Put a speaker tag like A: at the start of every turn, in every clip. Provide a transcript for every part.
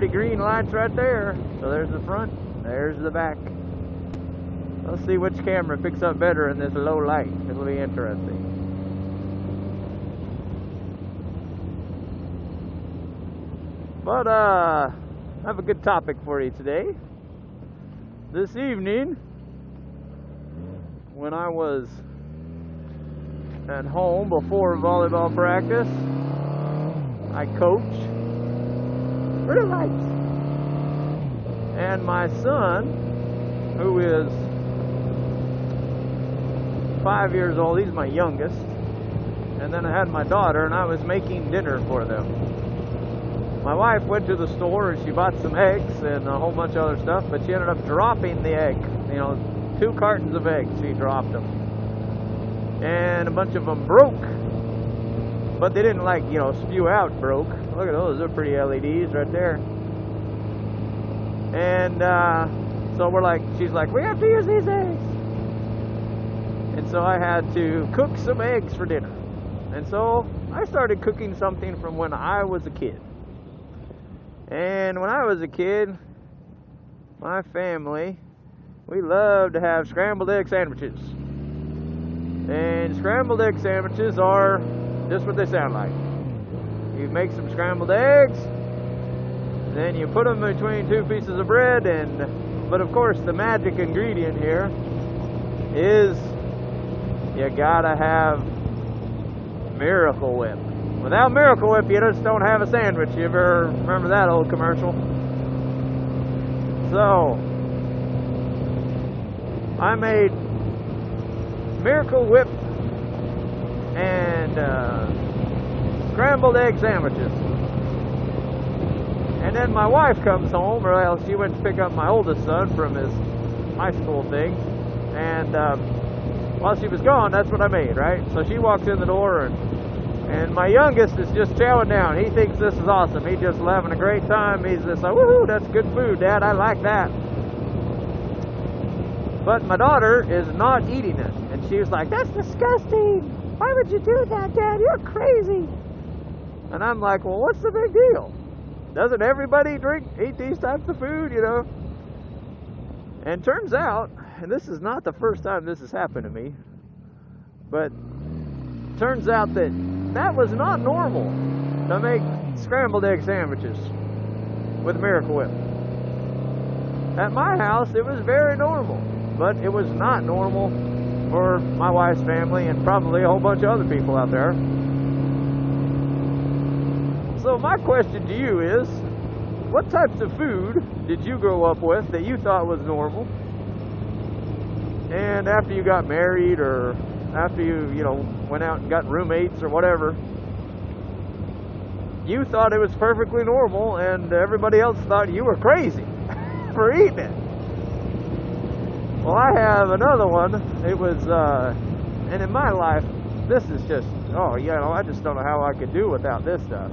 A: pretty green lights right there. So there's the front, there's the back. Let's see which camera picks up better in this low light. It'll be interesting. But I have a good topic for you today. This evening, when I was at home before volleyball practice, I coach for the lights. And my son, who is 5 years old, he's my youngest, and then I had my daughter, and I was making dinner for them. My wife went to the store and she bought some eggs and a whole bunch of other stuff, but she ended up dropping the egg. 2 cartons of eggs, she dropped them. And a bunch of them broke. But they didn't spew out broke. Look at those, they're pretty LEDs right there. And so she's like, we have to use these eggs. And so I had to cook some eggs for dinner. And so I started cooking something from when I was a kid. And when I was a kid, my family, we loved to have scrambled egg sandwiches. And scrambled egg sandwiches are just what they sound like. You make some scrambled eggs, then you put them between 2 pieces of bread, but of course the magic ingredient here is you gotta have Miracle Whip. Without Miracle Whip, you just don't have a sandwich. You ever remember that old commercial? So, I made Miracle Whip and scrambled egg sandwiches. And then my wife comes home, or else she went to pick up my oldest son from his high school thing. And while she was gone, that's what I made, right? So she walks in the door, and my youngest is just chowing down. He thinks this is awesome. He's just having a great time. He's just like, woohoo, that's good food, Dad. I like that. But my daughter is not eating it. And she was like, that's disgusting. Why would you do that, Dad? You're crazy. And I'm like, well, what's the big deal? Doesn't everybody eat these types of food, And turns out, and this is not the first time this has happened to me, but turns out that was not normal to make scrambled egg sandwiches with Miracle Whip. At my house, it was very normal, but it was not normal for my wife's family and probably a whole bunch of other people out there. So my question to you is, what types of food did you grow up with that you thought was normal? And after you got married, or after you went out and got roommates or whatever, you thought it was perfectly normal, and everybody else thought you were crazy for eating it. Well, I have another one. It was, and in my life, this is just, I just don't know how I could do without this stuff.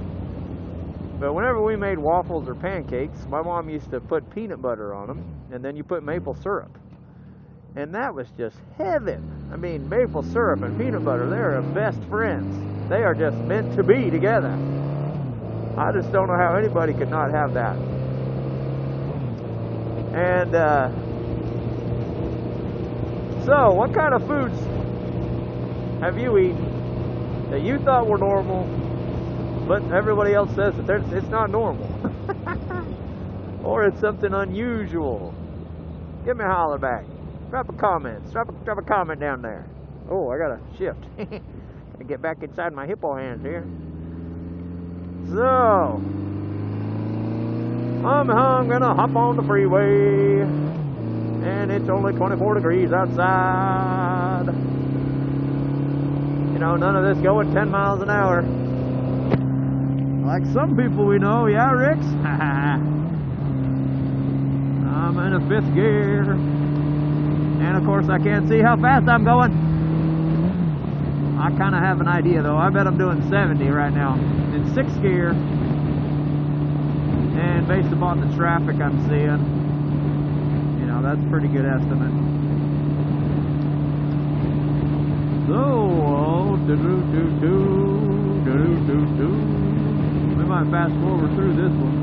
A: But whenever we made waffles or pancakes, my mom used to put peanut butter on them, and then you put maple syrup. And that was just heaven. I mean, maple syrup and peanut butter, they're best friends. They are just meant to be together. I just don't know how anybody could not have that. And so, what kind of foods have you eaten that you thought were normal, but everybody else says that it's not normal? Or it's something unusual? Give me a holler back. Drop a comment. Drop a comment down there. Oh, I gotta shift. Gotta get back inside my hippo hands here. So, I'm gonna hop on the freeway, and it's only 24 degrees outside. None of this going 10 miles an hour. Like some people we know, yeah, Ricks? I'm in a 5th gear. And of course I can't see how fast I'm going. I kind of have an idea though. I bet I'm doing 70 right now in 6th gear. And based upon the traffic I'm seeing, that's a pretty good estimate. So, we might fast forward through this one.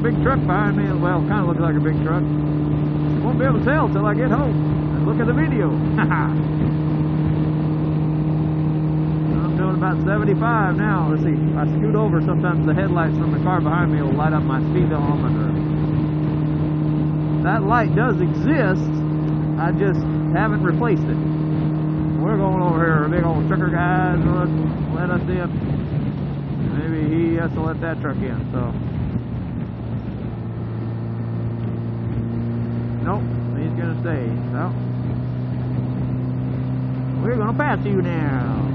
A: big truck behind me. Well, kind of looks like a big truck. Won't be able to tell till I get home and look at the video. I'm doing about 75 now. Let's see. If I scoot over, sometimes the headlights from the car behind me will light up my speedometer. That light does exist. I just haven't replaced it. We're going over here. A big old trucker guy let us in. Maybe he has to let that truck in. So. Nope, he's gonna stay. So we're gonna pass you now.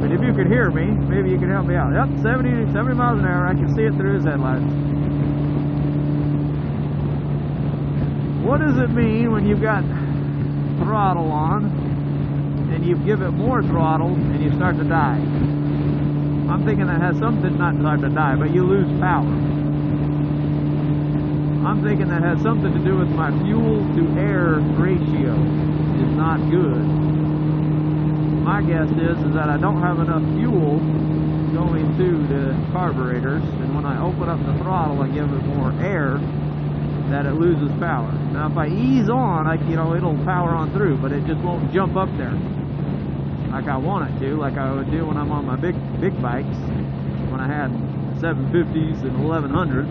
A: But if you could hear me, maybe you could help me out. Yep, 70 miles an hour. I can see it through his headlights. What does it mean when you've got throttle on and you give it more throttle and you start to die? I'm thinking that has something, not start to die, but you lose power. I'm thinking that has something to do with my fuel to air ratio is not good. My guess is that I don't have enough fuel going to the carburetors, and when I open up the throttle and give it more air, that it loses power. Now if I ease on, it'll power on through, but it just won't jump up there like I want it to, like I would do when I'm on my big bikes, when I had 750s and 1100s.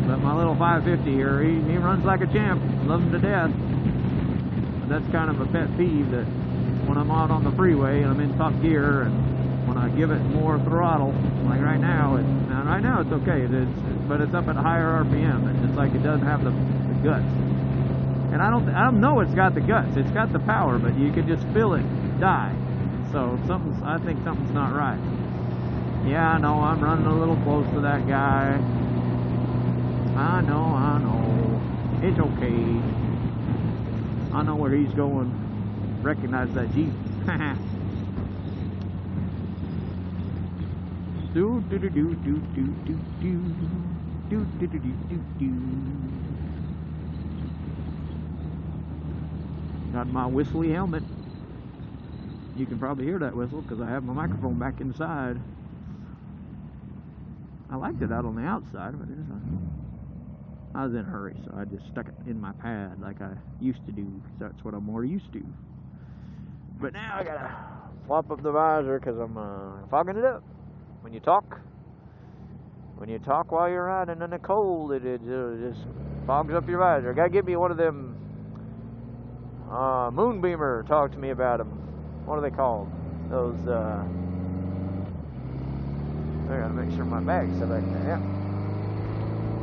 A: But my little 550 here, he runs like a champ. Love him to death. And that's kind of a pet peeve, that when I'm out on the freeway and I'm in top gear, and when I give it more throttle, like right now it's okay, but it's up at higher RPM. It's like it doesn't have the guts. And I don't know it's got the guts. It's got the power, but you can just feel it die. So I think something's not right. Yeah, I know I'm running a little close to that guy. I know. It's okay. I know where he's going. Recognize that Jeep. do do do do do do do do do do do do do. Got my whistly helmet. You can probably hear that whistle because I have my microphone back inside. I liked it out on the outside, but I was in a hurry, so I just stuck it in my pad like I used to do, because that's what I'm more used to. But now I gotta flop up the visor because I'm fogging it up. When you talk while you're riding in the cold, it just fogs up your visor. Gotta give me one of them Moonbeamer. Talk to me about them. What are they called? Those I gotta make sure my bag's still back there. Yeah.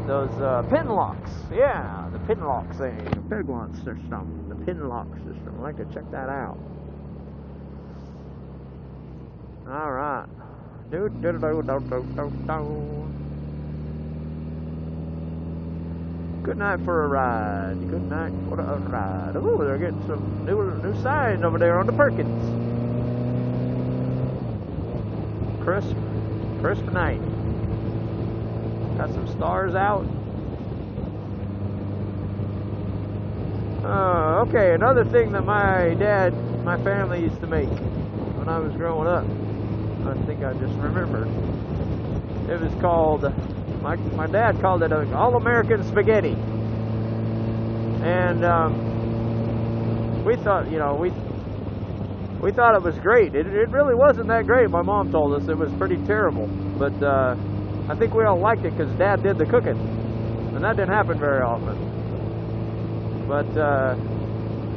A: Those pin locks. Yeah, the pin lock thing. The pin lock system. The pin lock system. I'd like to check that out. Alright. Good night for a ride. Good night for a ride. Oh, they're getting some new signs over there on the Perkins. Crisp night. Got some stars out. Okay, another thing that my family used to make when I was growing up. I think I just remembered. It was called, my dad called it All-American Spaghetti. And we thought, we thought it was great. It really wasn't that great. My mom told us it was pretty terrible. But I think we all liked it because Dad did the cooking. And that didn't happen very often. But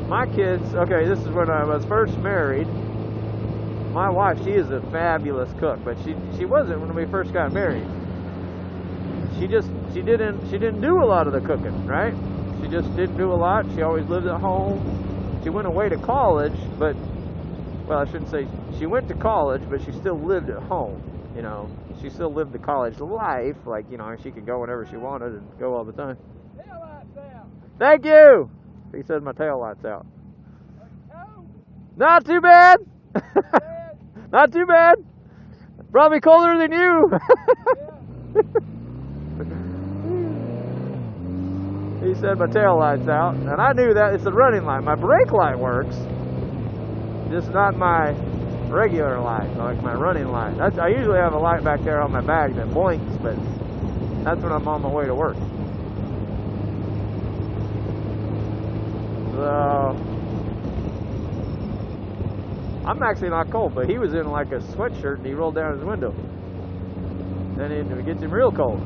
A: my kids, okay, this is when I was first married. My wife, she is a fabulous cook, but she wasn't when we first got married. She didn't do a lot of the cooking, right? She just didn't do a lot. She always lived at home. She went away to college, but, well, I shouldn't say she went to college, but she still lived at home, She still lived the college life, like, she could go whenever she wanted and go all the time.
B: Tail lights out.
A: Thank you! He said my tail lights out. Not too bad! Not too bad. Probably colder than you. He said my tail light's out, and I knew that it's the running light. My brake light works, just not my regular light, like my running light. I usually have a light back there on my bag that blinks, but that's when I'm on my way to work. So I'm actually not cold, but he was in like a sweatshirt and he rolled down his window. Then it gets him real cold.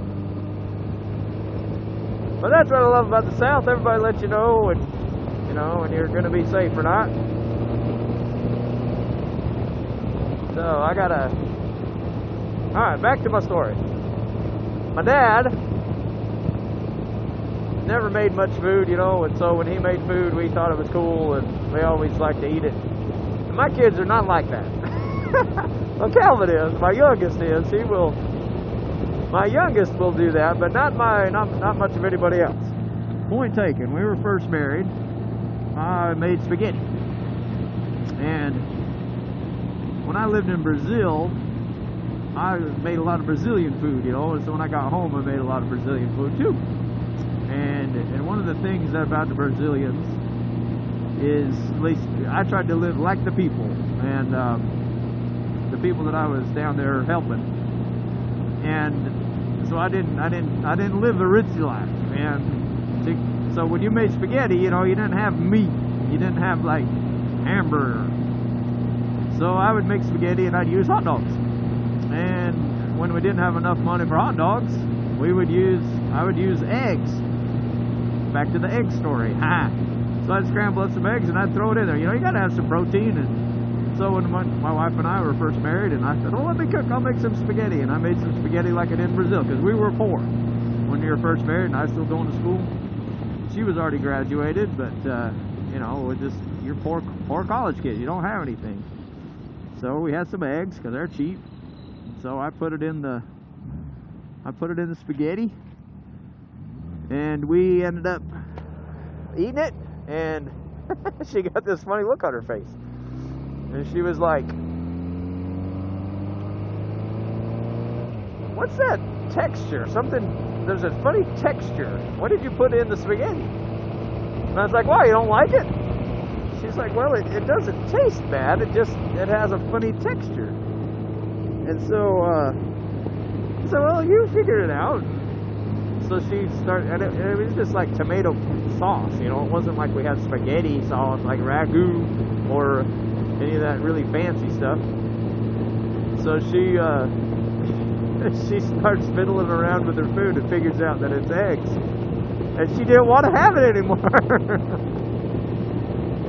A: But that's what I love about the South. Everybody lets you know when you're going to be safe or not. So alright, back to my story. My dad never made much food, and so when he made food, we thought it was cool, and we always liked to eat it. And my kids are not like that. Well, Calvin is. My youngest is. My youngest will do that, but not much of anybody else. Point taken. We were first married. I made spaghetti, and when I lived in Brazil, I made a lot of Brazilian food, and so when I got home, I made a lot of Brazilian food too. And one of the things about the Brazilians is, at least I tried to live like the people, and the people that I was down there helping. And so I didn't live the rich life. And so when you made spaghetti, you didn't have meat, you didn't have like hamburger. So I would make spaghetti and I'd use hot dogs. And when we didn't have enough money for hot dogs, I would use eggs. Back to the egg story. So I'd scramble up some eggs and I'd throw it in there. You gotta have some protein. And so when my wife and I were first married, and I said, let me cook, I'll make some spaghetti. And I made some spaghetti like I did in Brazil, because we were poor when we were first married, and I was still going to school. She was already graduated, but you're poor college kids. You don't have anything. So we had some eggs because they're cheap. So I put it in the spaghetti, and we ended up eating it. And she got this funny look on her face, and she was like, "What's that texture? There's a funny texture. What did you put in the spaghetti?" And I was like, "Why, you don't like it?" She's like, "Well, it doesn't taste bad. It has a funny texture." And so, well, you figured it out. So she started, and it was just like tomato sauce, It wasn't like we had spaghetti sauce, like ragu, or any of that really fancy stuff. So she starts fiddling around with her food and figures out that it's eggs. And she didn't want to have it anymore.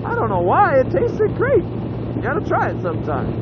A: I don't know why. It tasted great. You gotta try it sometime.